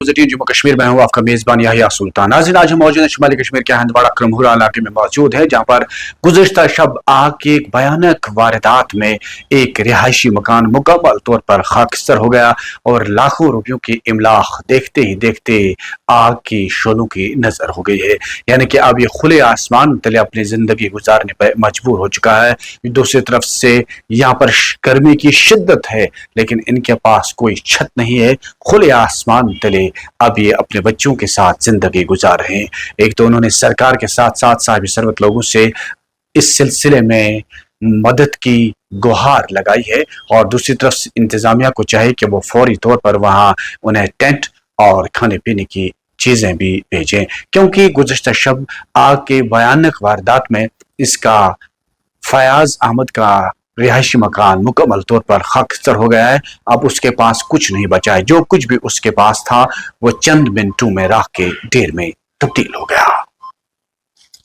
जम्मू कश्मीर में हूँ आपका मेजबान याहिया सुल्तान। नाज़रीन, आज हम मौजूद शुमाली कश्मीर के हंदवाड़ा क्रमहुरा इलाके में मौजूद है, जहाँ पर गुज़श्ता शब आग की एक भयानक वारदात में एक रिहायशी मकान मुकम्मल तौर पर खाकस्तर हो गया और लाखों रुपयों की इमलाक देखते ही देखते आग की शोलों की नजर हो गई है। यानी कि अब ये खुले आसमान तले अपनी जिंदगी गुजारने पर मजबूर हो चुका है। दूसरी तरफ से यहाँ पर गर्मी की शिद्दत है, लेकिन इनके पास कोई छत नहीं है। खुले आसमान तले अब ये अपने बच्चों के साथ जिंदगी गुजार रहे हैं। एक तो उन्होंने सरकार के साथ साथ साहिब सरवत लोगों से इस सिलसिले में मदद की गुहार लगाई है, और दूसरी तरफ इंतजामिया को चाहिए कि वो फौरी तौर पर वहां उन्हें टेंट और खाने पीने की चीजें भी भेजें, क्योंकि गुज़श्ता शब आग के भयानक वारदात में इसका फयाज अहमद का रिहायशी मकान मुकम्मल तौर पर खाकस्तर हो गया है। अब उसके पास कुछ नहीं बचा है। जो कुछ भी उसके पास था वो चंद मिनटों में राख के ढेर में तब्दील हो गया।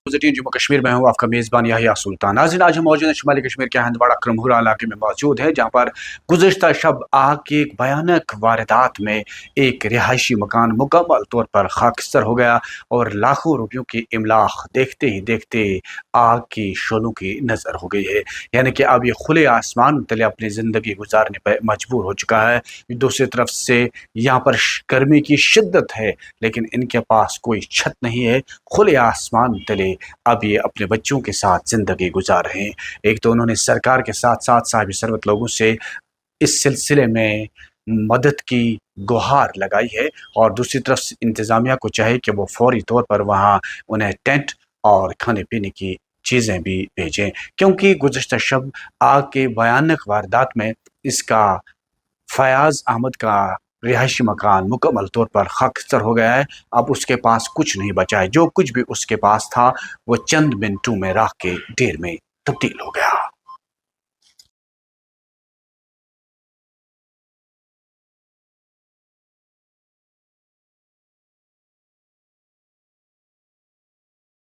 जम्मू कश्मीर में हूँ आपका मेजबान याहिया सुल्तान। नाज़रीन, आज हम मौजूद शुमाली कश्मीर के हंदवाड़ा क्रमहुरा इलाके में मौजूद है, जहाँ पर गुज़श्ता शब आग की एक भयानक वारदात में एक रिहायशी मकान मुकम्मल तौर पर खाकस्तर हो गया और लाखों रुपयों की इमलाक देखते ही देखते आग की शोलों की नजर हो गई है। यानी कि अब ये खुले आसमान तले अपनी जिंदगी गुजारने पर मजबूर हो चुका है। दूसरी तरफ से यहाँ पर गर्मी की शिद्दत है, लेकिन इनके पास कोई छत नहीं है। खुले आसमान तले अब ये अपने बच्चों के साथ जिंदगी गुजार रहे हैं। एक तो उन्होंने सरकार के साथ साथ साहिब सरवत लोगों से इस सिलसिले में मदद की गुहार लगाई है, और दूसरी तरफ इंतजामिया को चाहिए कि वो फौरी तौर पर वहां उन्हें टेंट और खाने पीने की चीजें भी भेजें, क्योंकि गुज़श्ता शब आग के भयानक वारदात में इसका फयाज अहमद का रिहायशी मकान मुकम्मल तौर पर खाकस्तर हो गया है। अब उसके पास कुछ नहीं बचा है। जो कुछ भी उसके पास था वो चंद मिनटों में राख के ढेर में तब्दील हो गया।